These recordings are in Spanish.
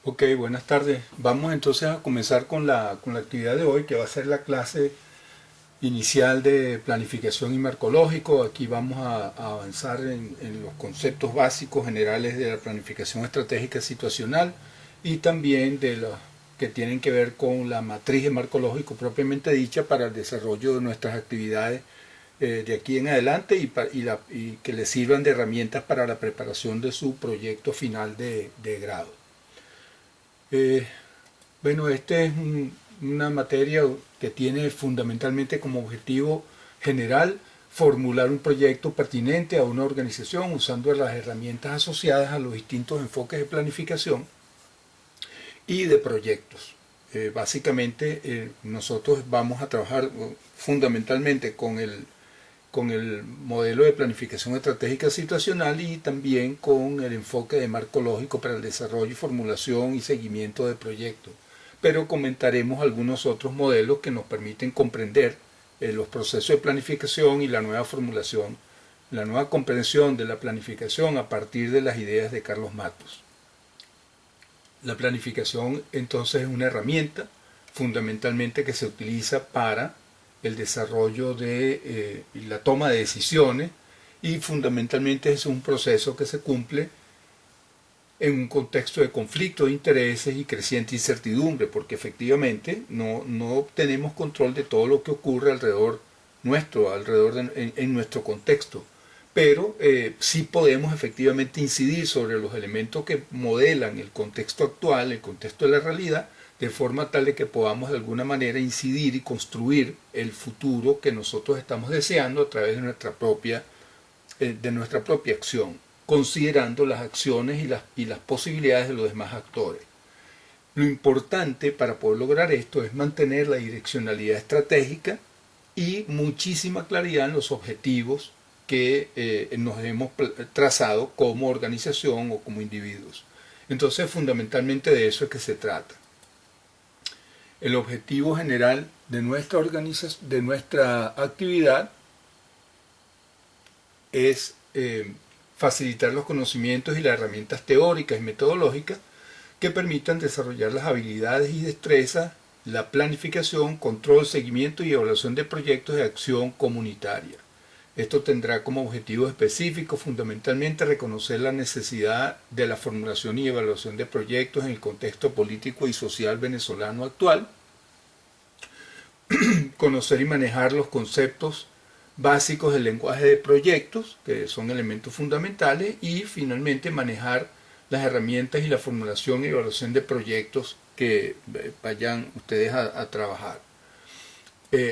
Ok, buenas tardes. Vamos entonces a comenzar con la actividad de hoy, que va a ser la clase inicial de planificación y marcológico. Aquí vamos a avanzar en los conceptos básicos generales de la planificación estratégica situacional y también de los que tienen que ver con la matriz de marcológico propiamente dicha para el desarrollo de nuestras actividades de aquí en adelante y que les sirvan de herramientas para la preparación de su proyecto final de grado. Eh, bueno, este es una materia que tiene fundamentalmente como objetivo general formular un proyecto pertinente a una organización usando las herramientas asociadas a los distintos enfoques de planificación y de proyectos. Básicamente nosotros vamos a trabajar fundamentalmente con el modelo de planificación estratégica situacional y también con el enfoque de marco lógico para el desarrollo, formulación y seguimiento de proyectos. Pero comentaremos algunos otros modelos que nos permiten comprender los procesos de planificación y la nueva formulación, la nueva comprensión de la planificación a partir de las ideas de Carlos Matos. La planificación entonces es una herramienta fundamentalmente que se utiliza para el desarrollo de la toma de decisiones y fundamentalmente es un proceso que se cumple en un contexto de conflicto de intereses y creciente incertidumbre, porque efectivamente no tenemos control de todo lo que ocurre alrededor nuestro, en nuestro contexto, pero sí podemos efectivamente incidir sobre los elementos que modelan el contexto actual, el contexto de la realidad, de forma tal de que podamos de alguna manera incidir y construir el futuro que nosotros estamos deseando a través de nuestra propia acción, considerando las acciones y las posibilidades de los demás actores. Lo importante para poder lograr esto es mantener la direccionalidad estratégica y muchísima claridad en los objetivos que nos hemos trazado como organización o como individuos. Entonces, fundamentalmente de eso es que se trata. El objetivo general de nuestra organización, de nuestra actividad, es facilitar los conocimientos y las herramientas teóricas y metodológicas que permitan desarrollar las habilidades y destrezas, la planificación, control, seguimiento y evaluación de proyectos de acción comunitaria. Esto tendrá como objetivo específico fundamentalmente reconocer la necesidad de la formulación y evaluación de proyectos en el contexto político y social venezolano actual, conocer y manejar los conceptos básicos del lenguaje de proyectos, que son elementos fundamentales, y finalmente manejar las herramientas y la formulación y evaluación de proyectos que vayan ustedes a trabajar.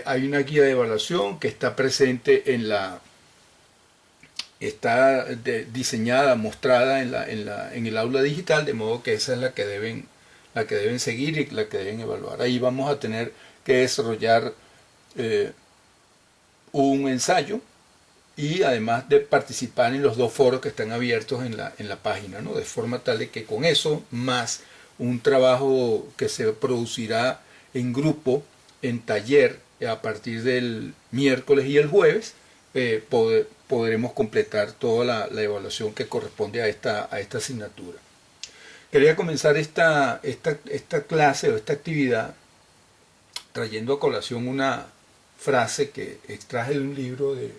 Hay una guía de evaluación que está presente está diseñada, mostrada en el aula digital, de modo que esa es la que deben seguir y la que deben evaluar. Ahí vamos a tener que desarrollar un ensayo y además de participar en los dos foros que están abiertos en la página, ¿no? De forma tal de que con eso, más un trabajo que se producirá en grupo, en taller, a partir del miércoles y el jueves, podremos completar toda la evaluación que corresponde a esta asignatura. Quería comenzar esta clase o esta actividad trayendo a colación una frase que extraje de un libro de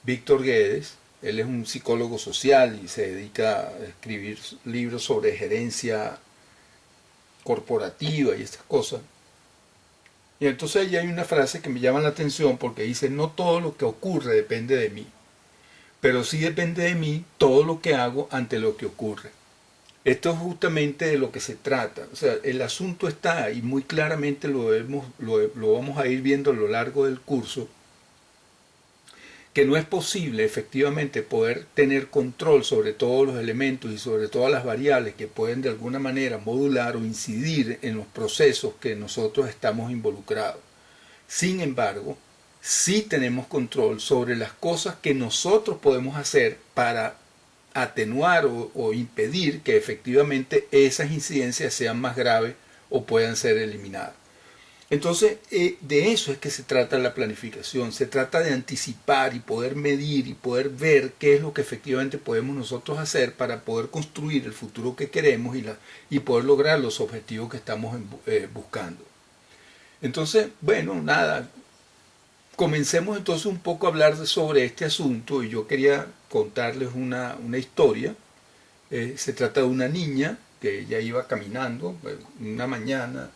Víctor Guedes. Él es un psicólogo social y se dedica a escribir libros sobre gerencia corporativa y estas cosas. Y entonces allí hay una frase que me llama la atención porque dice: no todo lo que ocurre depende de mí, pero sí depende de mí todo lo que hago ante lo que ocurre. Esto es justamente de lo que se trata. O sea, el asunto está, y muy claramente lo vamos a ir viendo a lo largo del curso, que no es posible efectivamente poder tener control sobre todos los elementos y sobre todas las variables que pueden de alguna manera modular o incidir en los procesos que nosotros estamos involucrados. Sin embargo, sí tenemos control sobre las cosas que nosotros podemos hacer para atenuar o impedir que efectivamente esas incidencias sean más graves o puedan ser eliminadas. Entonces, de eso es que se trata la planificación. Se trata de anticipar y poder medir y poder ver qué es lo que efectivamente podemos nosotros hacer para poder construir el futuro que queremos y poder lograr los objetivos que estamos buscando. Entonces, bueno, nada, comencemos entonces un poco a hablar sobre este asunto y yo quería contarles una historia. Se trata de una niña que ella iba caminando una mañana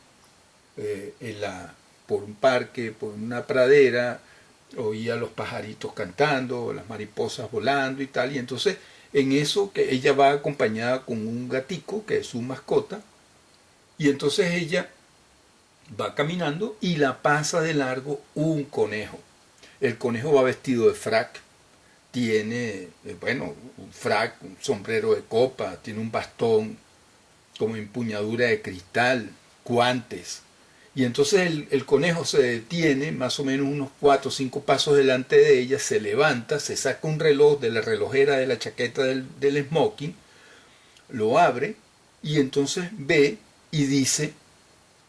por un parque, por una pradera, oía los pajaritos cantando, las mariposas volando y tal, y entonces en eso que ella va acompañada con un gatico que es su mascota, y entonces ella va caminando y la pasa de largo un conejo. El conejo va vestido de frac, tiene, bueno, un frac, un sombrero de copa, tiene un bastón como empuñadura de cristal, guantes. Y entonces el conejo se detiene más o menos unos 4 o 5 pasos delante de ella, se levanta, se saca un reloj de la relojera de la chaqueta del smoking, lo abre y entonces ve y dice,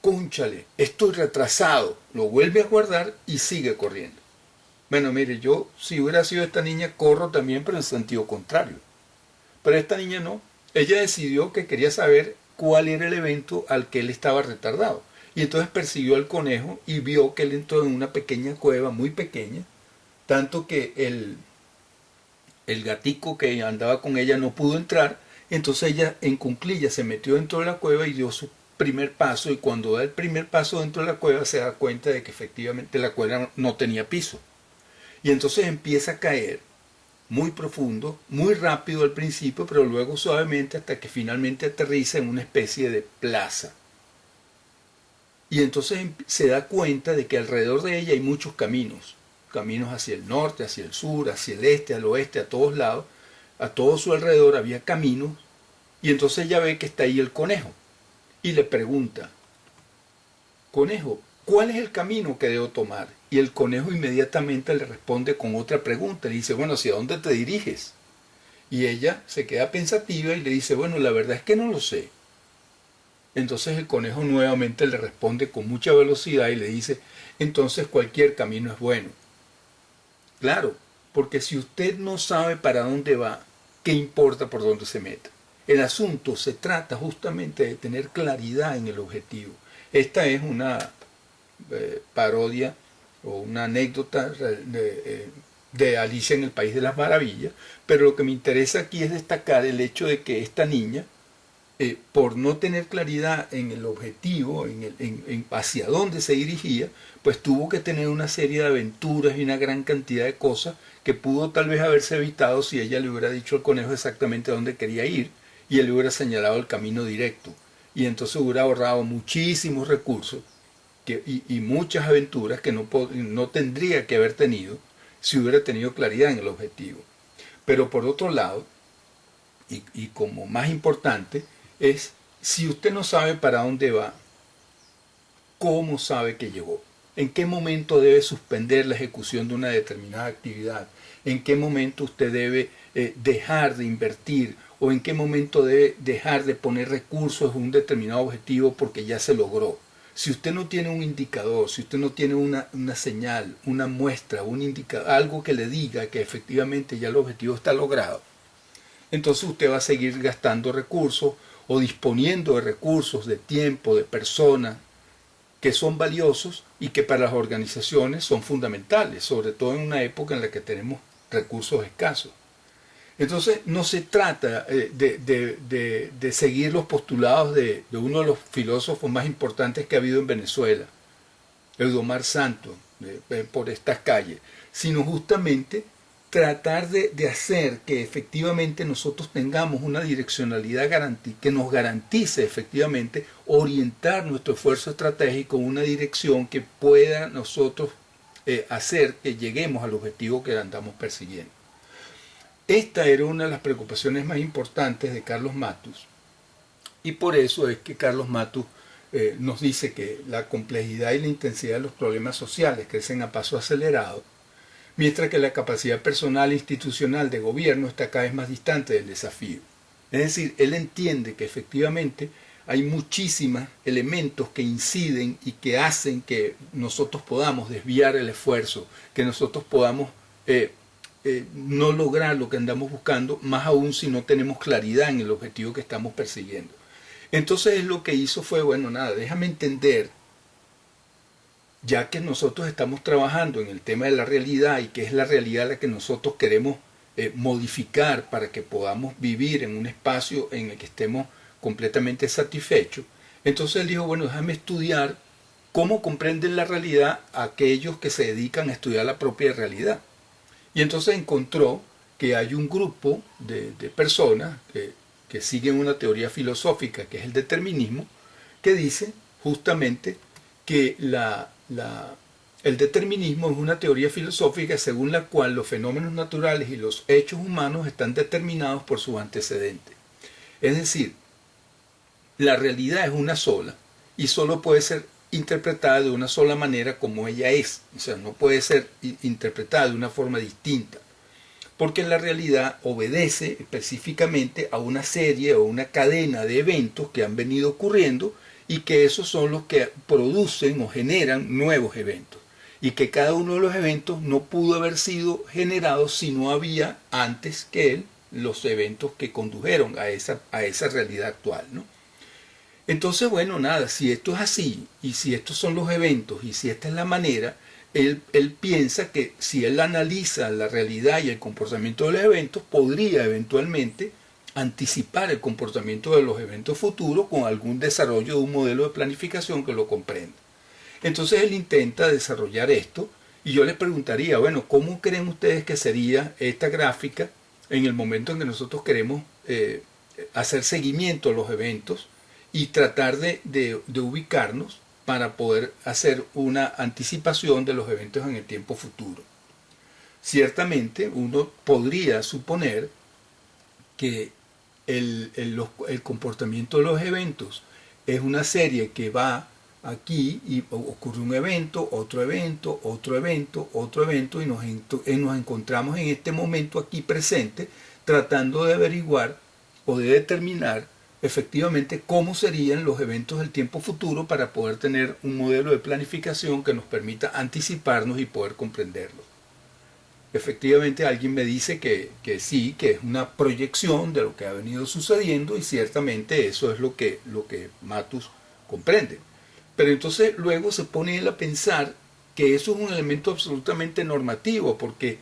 cónchale, estoy retrasado, lo vuelve a guardar y sigue corriendo. Bueno, mire, yo si hubiera sido esta niña corro también, pero en sentido contrario. Pero esta niña no, ella decidió que quería saber cuál era el evento al que él estaba retardado. Y entonces persiguió al conejo y vio que él entró en una pequeña cueva, muy pequeña, tanto que el gatico que andaba con ella no pudo entrar, entonces ella en cuclillas se metió dentro de la cueva y dio su primer paso, y cuando da el primer paso dentro de la cueva se da cuenta de que efectivamente la cueva no tenía piso. Y entonces empieza a caer muy profundo, muy rápido al principio, pero luego suavemente hasta que finalmente aterriza en una especie de plaza. Y entonces se da cuenta de que alrededor de ella hay muchos caminos, caminos hacia el norte, hacia el sur, hacia el este, al oeste, a todos lados, a todo su alrededor había caminos, y entonces ella ve que está ahí el conejo, y le pregunta, conejo, ¿cuál es el camino que debo tomar? Y el conejo inmediatamente le responde con otra pregunta, le dice, bueno, ¿hacia dónde te diriges? Y ella se queda pensativa y le dice, bueno, la verdad es que no lo sé. Entonces el conejo nuevamente le responde con mucha velocidad y le dice, entonces cualquier camino es bueno. Claro, porque si usted no sabe para dónde va, ¿qué importa por dónde se meta? El asunto se trata justamente de tener claridad en el objetivo. Esta es una parodia o una anécdota de Alicia en el País de las Maravillas, pero lo que me interesa aquí es destacar el hecho de que esta niña, por no tener claridad en el objetivo, en hacia dónde se dirigía, pues tuvo que tener una serie de aventuras y una gran cantidad de cosas que pudo tal vez haberse evitado si ella le hubiera dicho al conejo exactamente a dónde quería ir y él le hubiera señalado el camino directo. Y entonces hubiera ahorrado muchísimos recursos y muchas aventuras que no tendría que haber tenido si hubiera tenido claridad en el objetivo. Pero por otro lado, y como más importante, es si usted no sabe para dónde va, ¿cómo sabe que llegó? ¿En qué momento debe suspender la ejecución de una determinada actividad? ¿En qué momento usted debe dejar de invertir? ¿O en qué momento debe dejar de poner recursos en un determinado objetivo porque ya se logró? Si usted no tiene un indicador, si usted no tiene una señal, una muestra, algo que le diga que efectivamente ya el objetivo está logrado, entonces usted va a seguir gastando recursos o disponiendo de recursos, de tiempo, de personas que son valiosos y que para las organizaciones son fundamentales, sobre todo en una época en la que tenemos recursos escasos. Entonces no se trata de seguir los postulados de uno de los filósofos más importantes que ha habido en Venezuela, Eudomar Santos, por estas calles, sino justamente tratar de hacer que efectivamente nosotros tengamos una direccionalidad que nos garantice efectivamente orientar nuestro esfuerzo estratégico en una dirección que pueda nosotros hacer que lleguemos al objetivo que andamos persiguiendo. Esta era una de las preocupaciones más importantes de Carlos Matus, y por eso es que Carlos Matus nos dice que la complejidad y la intensidad de los problemas sociales crecen a paso acelerado, mientras que la capacidad personal e institucional de gobierno está cada vez más distante del desafío. Es decir, él entiende que efectivamente hay muchísimos elementos que inciden y que hacen que nosotros podamos desviar el esfuerzo, que nosotros podamos no lograr lo que andamos buscando, más aún si no tenemos claridad en el objetivo que estamos persiguiendo. Entonces lo que hizo fue, bueno, nada, déjame entender, ya que nosotros estamos trabajando en el tema de la realidad y que es la realidad la que nosotros queremos modificar para que podamos vivir en un espacio en el que estemos completamente satisfechos. Entonces él dijo, bueno, déjame estudiar cómo comprenden la realidad aquellos que se dedican a estudiar la propia realidad. Y entonces encontró que hay un grupo de personas que siguen una teoría filosófica que es el determinismo, que dice justamente que el determinismo es una teoría filosófica según la cual los fenómenos naturales y los hechos humanos están determinados por sus antecedentes. Es decir, la realidad es una sola y solo puede ser interpretada de una sola manera como ella es. O sea, no puede ser interpretada de una forma distinta. Porque la realidad obedece específicamente a una serie o una cadena de eventos que han venido ocurriendo y que esos son los que producen o generan nuevos eventos. Y que cada uno de los eventos no pudo haber sido generado si no había antes que él los eventos que condujeron a esa realidad actual, ¿no? Entonces, bueno, nada, si esto es así, y si estos son los eventos, y si esta es la manera, él piensa que si él analiza la realidad y el comportamiento de los eventos, podría eventualmente anticipar el comportamiento de los eventos futuros con algún desarrollo de un modelo de planificación que lo comprenda. Entonces él intenta desarrollar esto, y yo les preguntaría, bueno, ¿cómo creen ustedes que sería esta gráfica en el momento en que nosotros queremos hacer seguimiento a los eventos y tratar de ubicarnos para poder hacer una anticipación de los eventos en el tiempo futuro? Ciertamente uno podría suponer que el comportamiento de los eventos es una serie que va aquí y ocurre un evento, otro evento, otro evento, otro evento y nos encontramos en este momento aquí presente tratando de averiguar o de determinar efectivamente cómo serían los eventos del tiempo futuro para poder tener un modelo de planificación que nos permita anticiparnos y poder comprenderlo. Efectivamente alguien me dice que sí, que es una proyección de lo que ha venido sucediendo y ciertamente eso es lo que Matus comprende. Pero entonces luego se pone él a pensar que eso es un elemento absolutamente normativo porque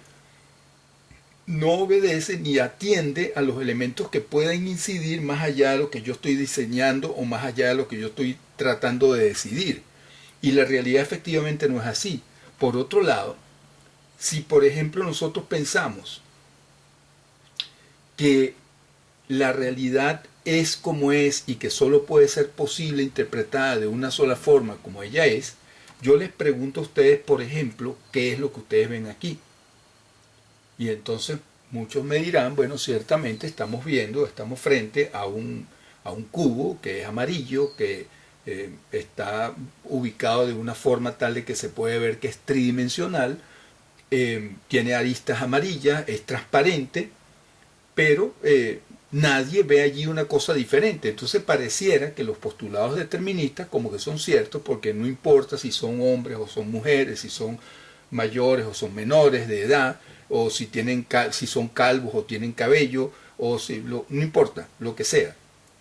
no obedece ni atiende a los elementos que pueden incidir más allá de lo que yo estoy diseñando o más allá de lo que yo estoy tratando de decidir. Y la realidad efectivamente no es así. Por otro lado, si por ejemplo nosotros pensamos que la realidad es como es y que solo puede ser posible interpretada de una sola forma como ella es, yo les pregunto a ustedes, por ejemplo, ¿qué es lo que ustedes ven aquí? Y entonces muchos me dirán, bueno, ciertamente estamos frente a un cubo que es amarillo, que está ubicado de una forma tal de que se puede ver que es tridimensional, tiene aristas amarillas, es transparente, pero nadie ve allí una cosa diferente. Entonces pareciera que los postulados deterministas como que son ciertos porque no importa si son hombres o son mujeres, si son mayores o son menores de edad, o si son calvos o tienen cabello, no importa, lo que sea.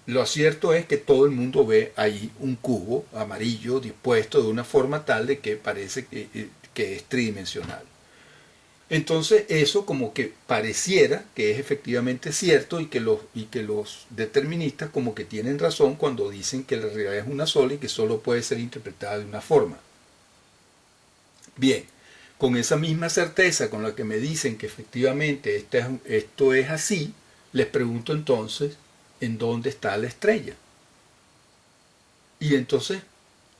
Lo cierto es que todo el mundo ve ahí un cubo amarillo dispuesto de una forma tal de que parece que es tridimensional. Entonces eso como que pareciera que es efectivamente cierto y que los deterministas como que tienen razón cuando dicen que la realidad es una sola y que solo puede ser interpretada de una forma. Bien, con esa misma certeza con la que me dicen que efectivamente esto es así, les pregunto entonces, ¿en dónde está la estrella? Y entonces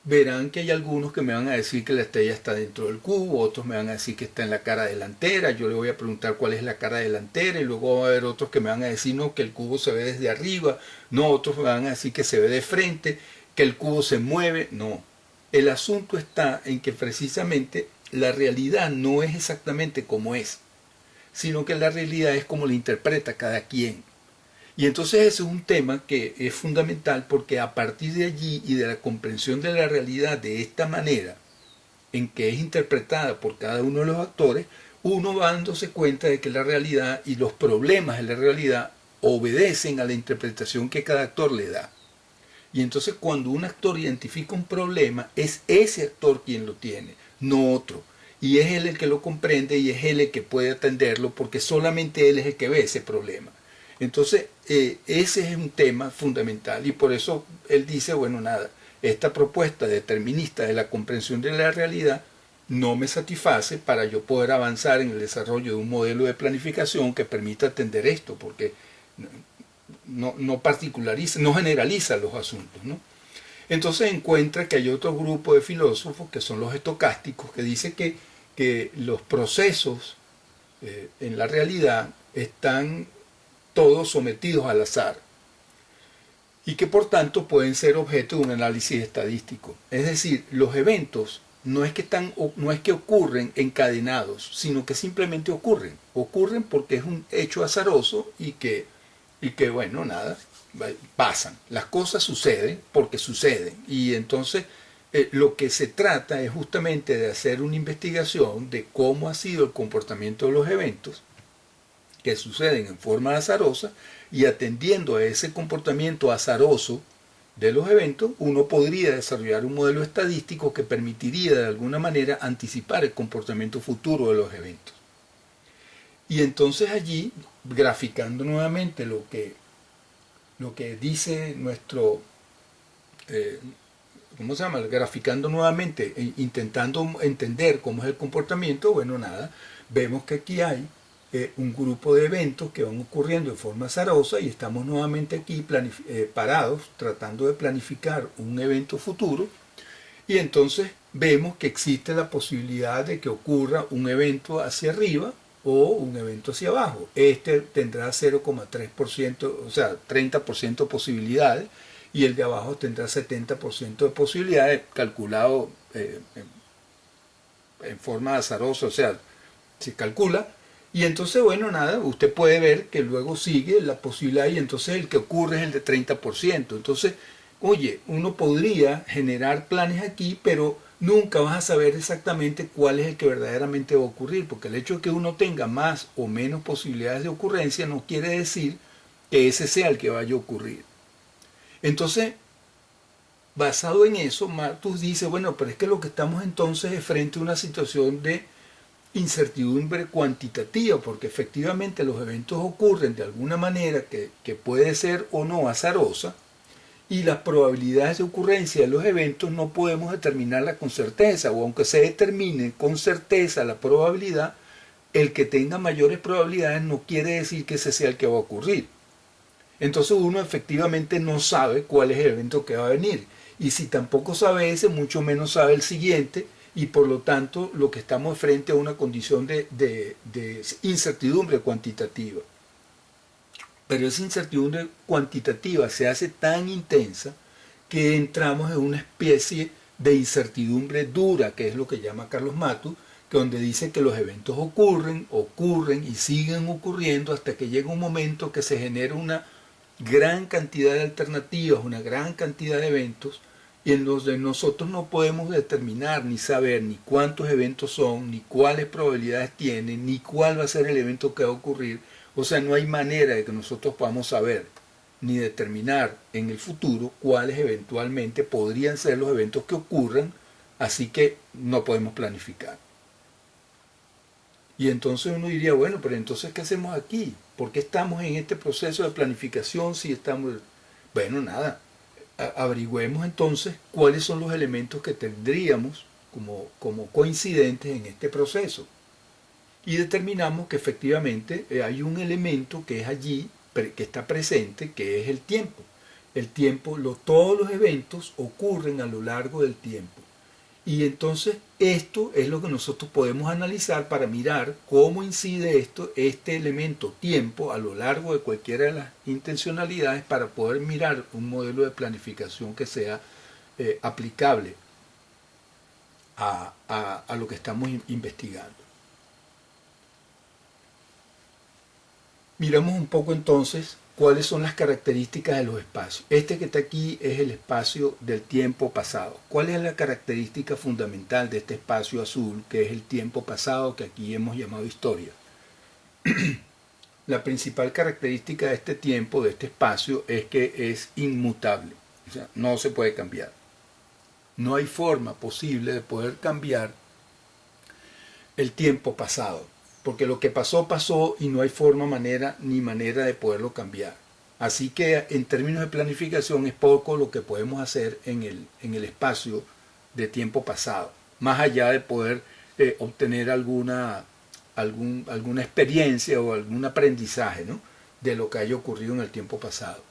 verán que hay algunos que me van a decir que la estrella está dentro del cubo, otros me van a decir que está en la cara delantera, yo le voy a preguntar cuál es la cara delantera y luego va a haber otros que me van a decir no, que el cubo se ve desde arriba, no, otros me van a decir que se ve de frente, que el cubo se mueve, no. El asunto está en que precisamente la realidad no es exactamente como es, sino que la realidad es como la interpreta cada quien. Y entonces ese es un tema que es fundamental porque a partir de allí y de la comprensión de la realidad de esta manera, en que es interpretada por cada uno de los actores, uno va dándose cuenta de que la realidad y los problemas de la realidad obedecen a la interpretación que cada actor le da. Y entonces cuando un actor identifica un problema, es ese actor quien lo tiene, no otro. Y es él el que lo comprende y es él el que puede atenderlo porque solamente él es el que ve ese problema. Entonces, ese es un tema fundamental y por eso él dice, bueno, nada, esta propuesta determinista de la comprensión de la realidad no me satisface para yo poder avanzar en el desarrollo de un modelo de planificación que permita atender esto, porque no particulariza, no generaliza los asuntos, ¿no? Entonces encuentra que hay otro grupo de filósofos que son los estocásticos que dice que los procesos en la realidad están todos sometidos al azar y que por tanto pueden ser objeto de un análisis estadístico. Es decir, los eventos no es que ocurren encadenados, sino que simplemente ocurren. Ocurren porque es un hecho azaroso y que bueno, nada, pasan. Las cosas suceden porque suceden. Y entonces lo que se trata es justamente de hacer una investigación de cómo ha sido el comportamiento de los eventos que suceden en forma azarosa y atendiendo a ese comportamiento azaroso de los eventos, uno podría desarrollar un modelo estadístico que permitiría de alguna manera anticipar el comportamiento futuro de los eventos. Y entonces allí, graficando nuevamente lo que dice nuestro, ¿cómo se llama? Graficando nuevamente, intentando entender cómo es el comportamiento, bueno, nada, vemos que aquí hay un grupo de eventos que van ocurriendo de forma azarosa y estamos nuevamente aquí parados tratando de planificar un evento futuro y entonces vemos que existe la posibilidad de que ocurra un evento hacia arriba o un evento hacia abajo. Este tendrá 0,3%, o sea, 30% posibilidades y el de abajo tendrá 70% de posibilidades calculado en forma azarosa, o sea, se calcula. Y entonces, bueno, nada, usted puede ver que luego sigue la posibilidad y entonces el que ocurre es el de 30%. Entonces, oye, uno podría generar planes aquí, pero nunca vas a saber exactamente cuál es el que verdaderamente va a ocurrir, porque el hecho de que uno tenga más o menos posibilidades de ocurrencia no quiere decir que ese sea el que vaya a ocurrir. Entonces, basado en eso, Malthus dice, bueno, pero es que lo que estamos entonces es frente a una situación de incertidumbre cuantitativa, porque efectivamente los eventos ocurren de alguna manera que puede ser o no azarosa, y las probabilidades de ocurrencia de los eventos no podemos determinarlas con certeza, o aunque se determine con certeza la probabilidad, el que tenga mayores probabilidades no quiere decir que ese sea el que va a ocurrir. Entonces uno efectivamente no sabe cuál es el evento que va a venir, y si tampoco sabe ese, mucho menos sabe el siguiente, y por lo tanto lo que estamos frente a una condición de incertidumbre cuantitativa. Pero esa incertidumbre cuantitativa se hace tan intensa que entramos en una especie de incertidumbre dura, que es lo que llama Carlos Matu, que donde dice que los eventos ocurren y siguen ocurriendo hasta que llega un momento que se genera una gran cantidad de alternativas, una gran cantidad de eventos, y en los de nosotros no podemos determinar ni saber ni cuántos eventos son, ni cuáles probabilidades tienen, ni cuál va a ser el evento que va a ocurrir. O sea, no hay manera de que nosotros podamos saber ni determinar en el futuro cuáles eventualmente podrían ser los eventos que ocurran, así que no podemos planificar. Y entonces uno diría, bueno, pero entonces ¿qué hacemos aquí? ¿Por qué estamos en este proceso de planificación si estamos...? Bueno, nada, averigüemos entonces cuáles son los elementos que tendríamos como coincidentes en este proceso. Y determinamos que efectivamente hay un elemento que es allí, que está presente, que es el tiempo. El tiempo, todos los eventos ocurren a lo largo del tiempo. Y entonces esto es lo que nosotros podemos analizar para mirar cómo incide este elemento tiempo a lo largo de cualquiera de las intencionalidades para poder mirar un modelo de planificación que sea aplicable a lo que estamos investigando. Miramos un poco entonces ¿Cuáles son las características de los espacios? Este que está aquí es el espacio del tiempo pasado. ¿Cuál es la característica fundamental de este espacio azul, que es el tiempo pasado, que aquí hemos llamado historia? La principal característica de este tiempo, de este espacio, es que es inmutable. O sea, no se puede cambiar. No hay forma posible de poder cambiar el tiempo pasado, porque lo que pasó, pasó y no hay forma, manera de poderlo cambiar. Así que en términos de planificación es poco lo que podemos hacer en el espacio de tiempo pasado, más allá de poder obtener alguna experiencia o algún aprendizaje, ¿no?, de lo que haya ocurrido en el tiempo pasado.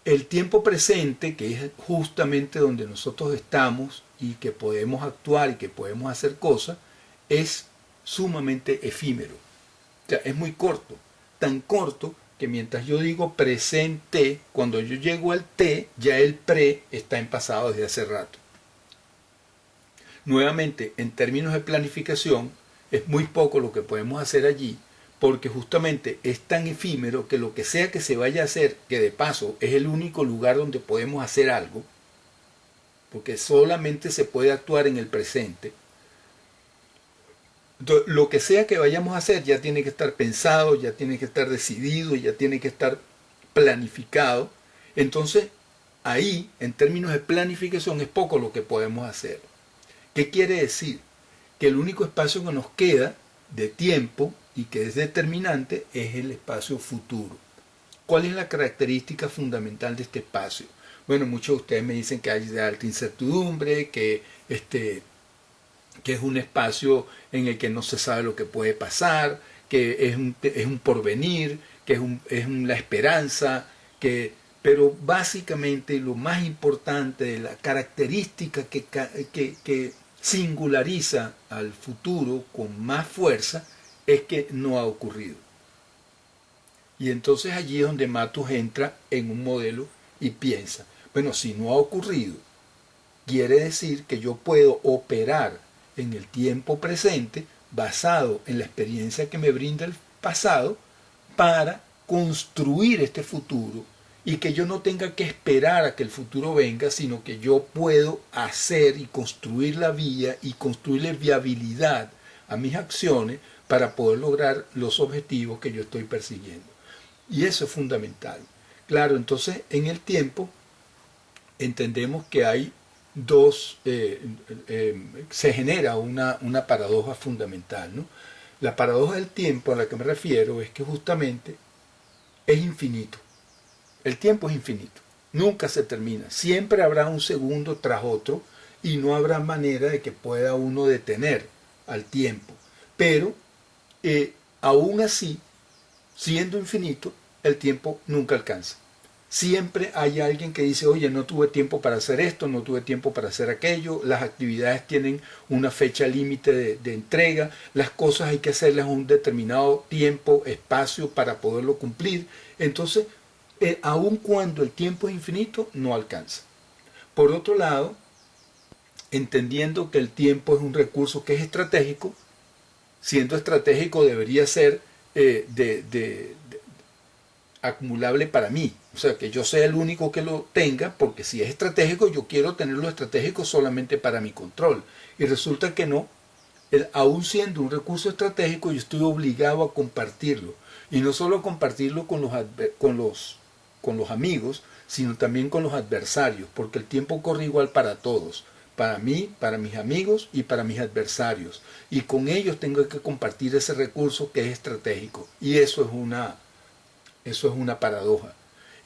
El tiempo presente, que es justamente donde nosotros estamos y que podemos actuar y que podemos hacer cosas, es sumamente efímero. O sea, es muy corto, tan corto que mientras yo digo presente, cuando yo llego al T, ya el pre está en pasado desde hace rato. Nuevamente, en términos de planificación, es muy poco lo que podemos hacer allí, porque justamente es tan efímero que lo que sea que se vaya a hacer, que de paso es el único lugar donde podemos hacer algo, porque solamente se puede actuar en el presente, lo que sea que vayamos a hacer ya tiene que estar pensado, ya tiene que estar decidido, ya tiene que estar planificado. Entonces, ahí, en términos de planificación, es poco lo que podemos hacer. ¿Qué quiere decir? Que el único espacio que nos queda de tiempo y que es determinante es el espacio futuro. ¿Cuál es la característica fundamental de este espacio? Bueno, muchos de ustedes me dicen que hay de alta incertidumbre, que es un espacio en el que no se sabe lo que puede pasar, que es un porvenir, que es la esperanza, pero básicamente lo más importante de la característica que singulariza al futuro con más fuerza es que no ha ocurrido. Y entonces allí es donde Matus entra en un modelo y piensa, bueno, si no ha ocurrido, quiere decir que yo puedo operar en el tiempo presente basado en la experiencia que me brinda el pasado para construir este futuro y que yo no tenga que esperar a que el futuro venga, sino que yo puedo hacer y construir la vía y construirle viabilidad a mis acciones para poder lograr los objetivos que yo estoy persiguiendo. Y eso es fundamental. Claro, entonces en el tiempo entendemos que hay se genera una paradoja fundamental, ¿no? La paradoja del tiempo a la que me refiero es que justamente es infinito. El tiempo es infinito, nunca se termina. Siempre habrá un segundo tras otro y no habrá manera de que pueda uno detener al tiempo. Pero aún así, siendo infinito, el tiempo nunca alcanza. Siempre hay alguien que dice, oye, no tuve tiempo para hacer esto, no tuve tiempo para hacer aquello, las actividades tienen una fecha límite de entrega, las cosas hay que hacerlas en un determinado tiempo, espacio para poderlo cumplir. Entonces, aun cuando el tiempo es infinito, no alcanza. Por otro lado, entendiendo que el tiempo es un recurso que es estratégico, siendo estratégico debería ser acumulable para mí, o sea, que yo sea el único que lo tenga, porque si es estratégico, yo quiero tenerlo estratégico solamente para mi control. Y resulta que no, aún siendo un recurso estratégico, yo estoy obligado a compartirlo. Y no solo compartirlo con los amigos, sino también con los adversarios, porque el tiempo corre igual para todos, para mí, para mis amigos y para mis adversarios. Y con ellos tengo que compartir ese recurso que es estratégico. Y eso es una paradoja.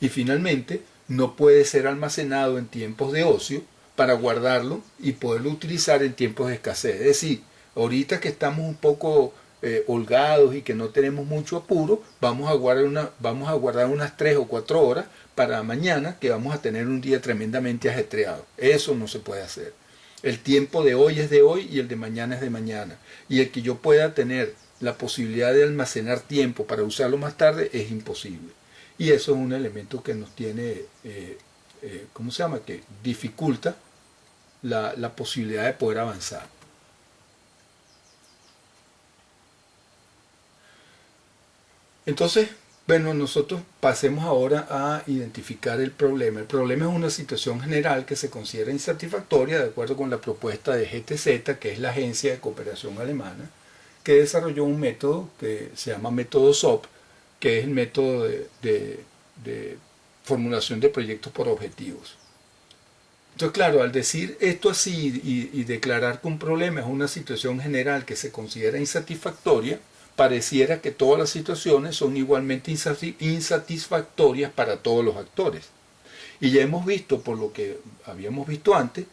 Y finalmente, no puede ser almacenado en tiempos de ocio para guardarlo y poderlo utilizar en tiempos de escasez. Es decir, ahorita que estamos un poco holgados y que no tenemos mucho apuro, vamos a guardar unas 3 o 4 horas para mañana, que vamos a tener un día tremendamente ajetreado. Eso no se puede hacer. El tiempo de hoy es de hoy y el de mañana es de mañana. Y el que yo pueda tener la posibilidad de almacenar tiempo para usarlo más tarde es imposible. Y eso es un elemento que nos tiene, ¿cómo se llama?, que dificulta la posibilidad de poder avanzar. Entonces, Bueno, nosotros pasemos ahora a identificar el problema. El problema es una situación general que se considera insatisfactoria de acuerdo con la propuesta de GTZ, que es la Agencia de Cooperación Alemana, que desarrolló un método que se llama método SOP, que es el método de formulación de proyectos por objetivos. Entonces, claro, al decir esto así y declarar que un problema es una situación general que se considera insatisfactoria, pareciera que todas las situaciones son igualmente insatisfactorias para todos los actores. Y ya hemos visto, por lo que habíamos visto antes,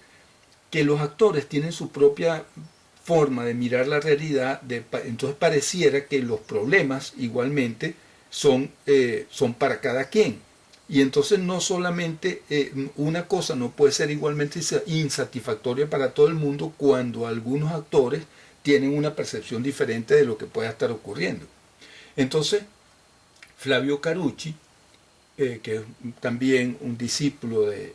que los actores tienen su propia forma de mirar la realidad, entonces pareciera que los problemas igualmente son para cada quien. Y entonces no solamente una cosa no puede ser igualmente insatisfactoria para todo el mundo cuando algunos actores tienen una percepción diferente de lo que pueda estar ocurriendo. Entonces, Flavio Carucci, que es también un discípulo de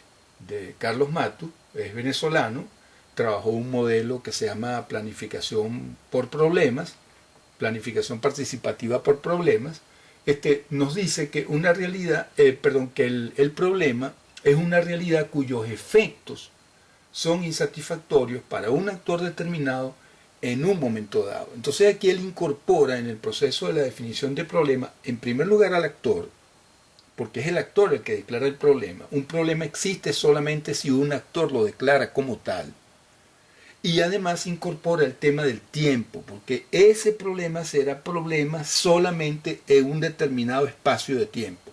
Carlos Matus, es venezolano, trabajó un modelo que se llama planificación por problemas, planificación participativa por problemas. Nos dice que una realidad, que el problema es una realidad cuyos efectos son insatisfactorios para un actor determinado en un momento dado. Entonces aquí él incorpora en el proceso de la definición de problema, en primer lugar al actor, porque es el actor el que declara el problema. Un problema existe solamente si un actor lo declara como tal. Y además incorpora el tema del tiempo, porque ese problema será problema solamente en un determinado espacio de tiempo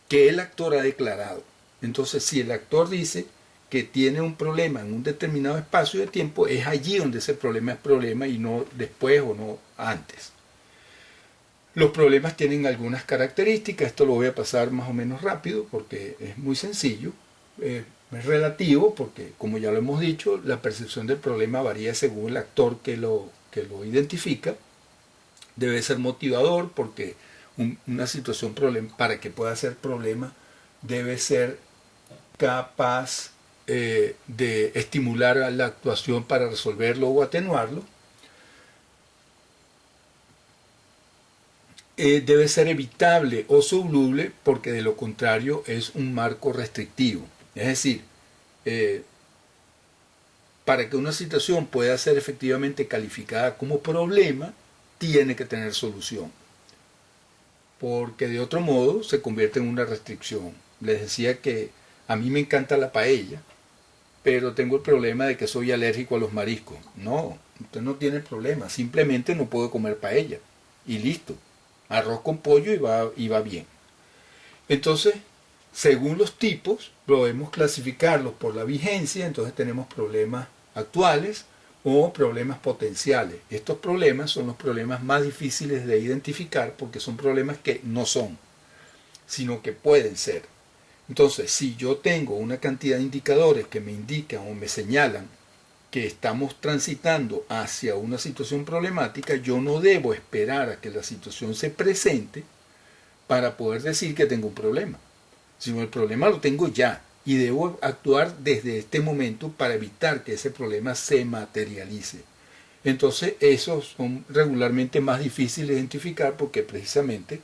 que el actor ha declarado. Entonces, si el actor dice que tiene un problema en un determinado espacio de tiempo, es allí donde ese problema es problema y no después o no antes. Los problemas tienen algunas características, esto lo voy a pasar más o menos rápido porque es muy sencillo. Es relativo porque, como ya lo hemos dicho, la percepción del problema varía según el actor que lo identifica. Debe ser motivador porque una situación para que pueda ser problema debe ser capaz de estimular a la actuación para resolverlo o atenuarlo. Debe ser evitable o soluble porque de lo contrario es un marco restrictivo. Es decir, para que una situación pueda ser efectivamente calificada como problema, tiene que tener solución. Porque de otro modo se convierte en una restricción. Les decía que a mí me encanta la paella, pero tengo el problema de que soy alérgico a los mariscos. No, usted no tiene problema, simplemente no puedo comer paella. Y listo, arroz con pollo y va bien. Entonces, según los tipos, podemos clasificarlos por la vigencia, entonces tenemos problemas actuales o problemas potenciales. Estos problemas son los problemas más difíciles de identificar porque son problemas que no son, sino que pueden ser. Entonces, si yo tengo una cantidad de indicadores que me indican o me señalan que estamos transitando hacia una situación problemática, yo no debo esperar a que la situación se presente para poder decir que tengo un problema, sino el problema lo tengo ya y debo actuar desde este momento para evitar que ese problema se materialice. Entonces esos son regularmente más difíciles de identificar porque precisamente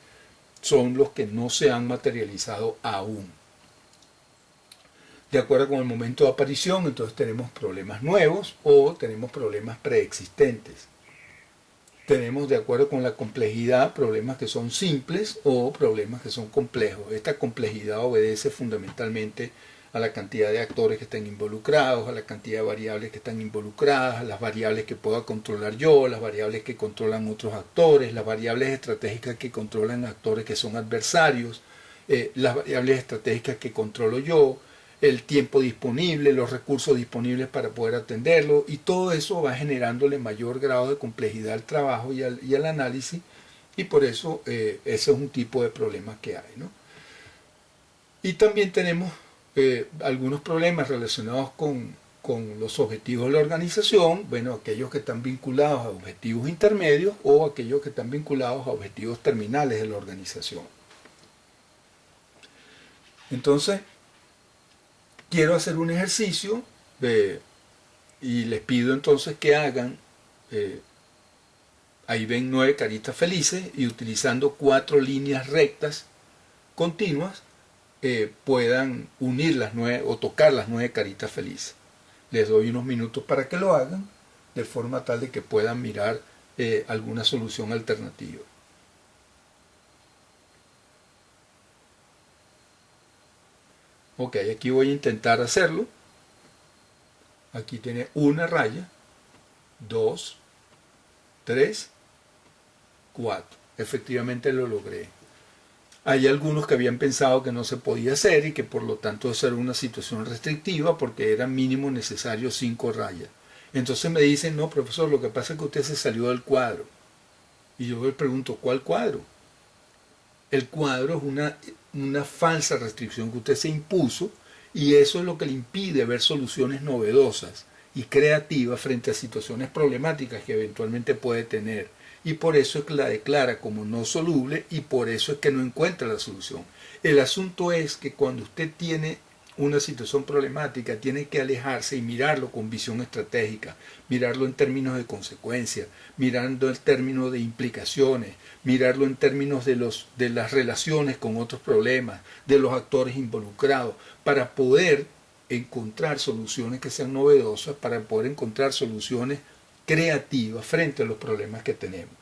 son los que no se han materializado aún. De acuerdo con el momento de aparición, entonces tenemos problemas nuevos o tenemos problemas preexistentes. Tenemos, de acuerdo con la complejidad, problemas que son simples o problemas que son complejos. Esta complejidad obedece fundamentalmente a la cantidad de actores que están involucrados, a la cantidad de variables que están involucradas, a las variables que pueda controlar yo, las variables que controlan otros actores, las variables estratégicas que controlan actores que son adversarios, las variables estratégicas que controlo yo, el tiempo disponible, los recursos disponibles para poder atenderlo, y todo eso va generándole mayor grado de complejidad al trabajo y al análisis, y por eso ese es un tipo de problemas que hay, ¿no? Y también tenemos algunos problemas relacionados con los objetivos de la organización, bueno, aquellos que están vinculados a objetivos intermedios o aquellos que están vinculados a objetivos terminales de la organización. Entonces, quiero hacer un ejercicio y les pido entonces que hagan ahí ven 9 caritas felices y utilizando 4 líneas rectas continuas puedan unir las 9 o tocar las 9 caritas felices. Les doy unos minutos para que lo hagan de forma tal de que puedan mirar alguna solución alternativa. Ok, aquí voy a intentar hacerlo. Aquí tiene una raya, 2, 3, 4. Efectivamente lo logré. Hay algunos que habían pensado que no se podía hacer y que por lo tanto eso era una situación restrictiva porque era mínimo necesario 5 rayas. Entonces me dicen, no profesor, lo que pasa es que usted se salió del cuadro. Y yo le pregunto, ¿cuál cuadro? El cuadro es una falsa restricción que usted se impuso y eso es lo que le impide ver soluciones novedosas y creativas frente a situaciones problemáticas que eventualmente puede tener. Y por eso es que la declara como no soluble y por eso es que no encuentra la solución. El asunto es que cuando usted tiene una situación problemática, tiene que alejarse y mirarlo con visión estratégica, mirarlo en términos de consecuencias, mirando el término de implicaciones, mirarlo en términos de las relaciones con otros problemas, de los actores involucrados, para poder encontrar soluciones que sean novedosas, para poder encontrar soluciones creativas frente a los problemas que tenemos.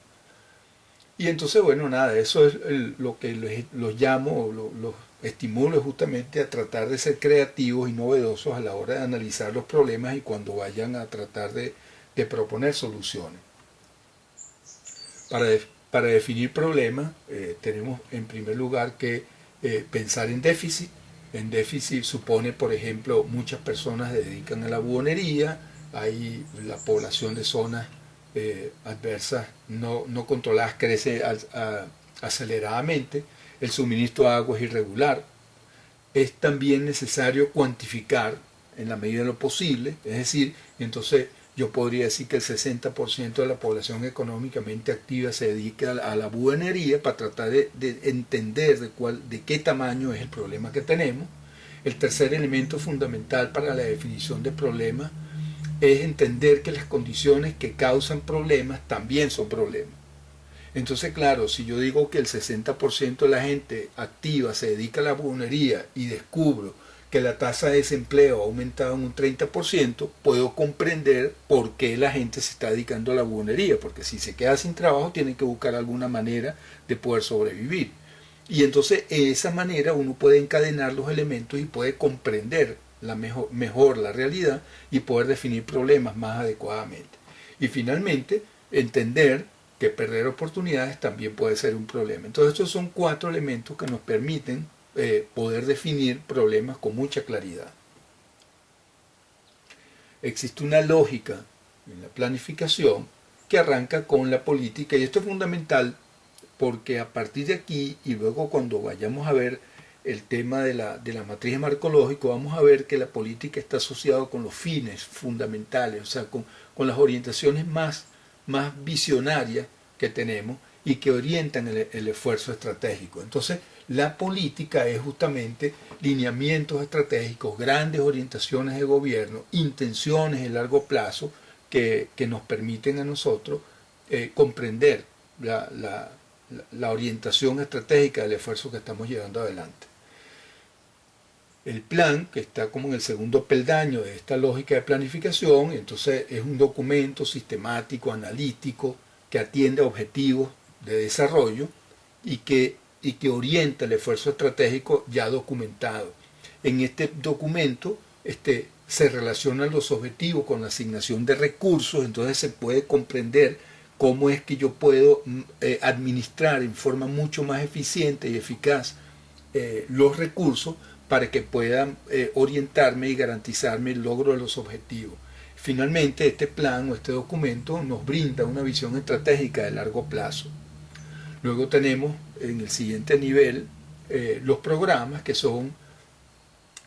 Y entonces, bueno, nada, eso es lo que los llamo, los estimulo justamente a tratar de ser creativos y novedosos a la hora de analizar los problemas y cuando vayan a tratar de proponer soluciones. Para definir problemas, tenemos en primer lugar que pensar en déficit. En déficit supone, por ejemplo, muchas personas se dedican a la buhonería, hay la población de zonas adversas no controladas crece aceleradamente, el suministro de agua es irregular, es también necesario cuantificar en la medida de lo posible, es decir, entonces yo podría decir que el 60% de la población económicamente activa se dedica a la buhonería para tratar de entender de qué tamaño es el problema que tenemos. El tercer elemento fundamental para la definición de problemas es entender que las condiciones que causan problemas también son problemas. Entonces, claro, si yo digo que el 60% de la gente activa se dedica a la buhonería y descubro que la tasa de desempleo ha aumentado en un 30%, puedo comprender por qué la gente se está dedicando a la buhonería, porque si se queda sin trabajo tiene que buscar alguna manera de poder sobrevivir. Y entonces de esa manera uno puede encadenar los elementos y puede comprender mejor la realidad y poder definir problemas más adecuadamente. Y finalmente, entender que perder oportunidades también puede ser un problema. Entonces estos son 4 elementos que nos permiten poder definir problemas con mucha claridad. Existe una lógica en la planificación que arranca con la política y esto es fundamental porque a partir de aquí y luego cuando vayamos a ver el tema de la matriz marcológica, vamos a ver que la política está asociada con los fines fundamentales, o sea, con las orientaciones más visionarias que tenemos y que orientan el esfuerzo estratégico. Entonces, la política es justamente lineamientos estratégicos, grandes orientaciones de gobierno, intenciones de largo plazo que nos permiten a nosotros comprender la orientación estratégica del esfuerzo que estamos llevando adelante. El plan, que está como en el segundo peldaño de esta lógica de planificación, entonces es un documento sistemático, analítico, que atiende a objetivos de desarrollo y que orienta el esfuerzo estratégico ya documentado. En este documento se relacionan los objetivos con la asignación de recursos, entonces se puede comprender cómo es que yo puedo administrar en forma mucho más eficiente y eficaz los recursos para que puedan orientarme y garantizarme el logro de los objetivos. Finalmente, este plan o este documento nos brinda una visión estratégica de largo plazo. Luego tenemos en el siguiente nivel los programas, que son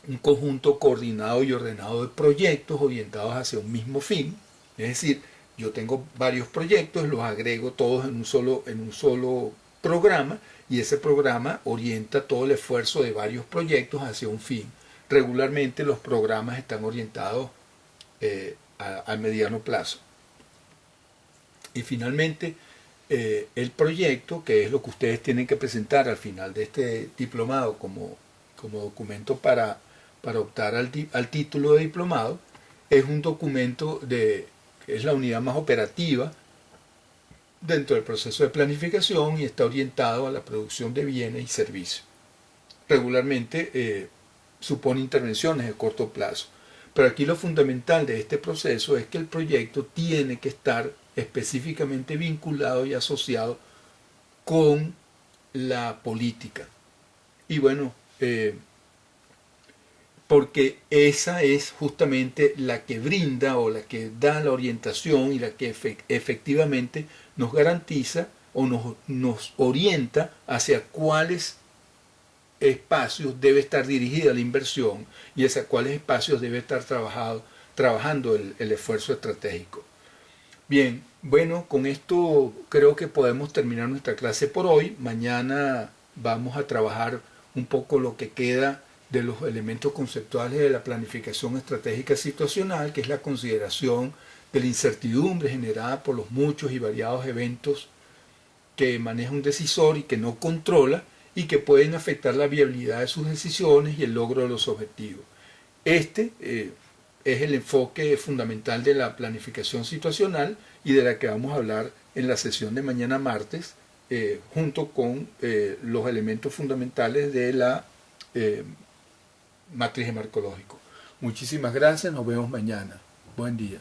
un conjunto coordinado y ordenado de proyectos orientados hacia un mismo fin. Es decir, yo tengo varios proyectos, los agrego todos en un solo programa y ese programa orienta todo el esfuerzo de varios proyectos hacia un fin. Regularmente los programas están orientados a mediano plazo. Y finalmente el proyecto, que es lo que ustedes tienen que presentar al final de este diplomado como documento para optar al título de diplomado, es un documento que es la unidad más operativa dentro del proceso de planificación y está orientado a la producción de bienes y servicios. Regularmente supone intervenciones de corto plazo. Pero aquí lo fundamental de este proceso es que el proyecto tiene que estar específicamente vinculado y asociado con la política. Y bueno, porque esa es justamente la que brinda o la que da la orientación y la que efectivamente nos garantiza o nos orienta hacia cuáles espacios debe estar dirigida la inversión y hacia cuáles espacios debe estar trabajando el esfuerzo estratégico. Bien, bueno, con esto creo que podemos terminar nuestra clase por hoy. Mañana vamos a trabajar un poco lo que queda de los elementos conceptuales de la planificación estratégica situacional, que es la consideración de la incertidumbre generada por los muchos y variados eventos que maneja un decisor y que no controla y que pueden afectar la viabilidad de sus decisiones y el logro de los objetivos. Este es el enfoque fundamental de la planificación situacional y de la que vamos a hablar en la sesión de mañana martes, junto con los elementos fundamentales de la matriz de marco lógico. Muchísimas gracias, nos vemos mañana. Buen día.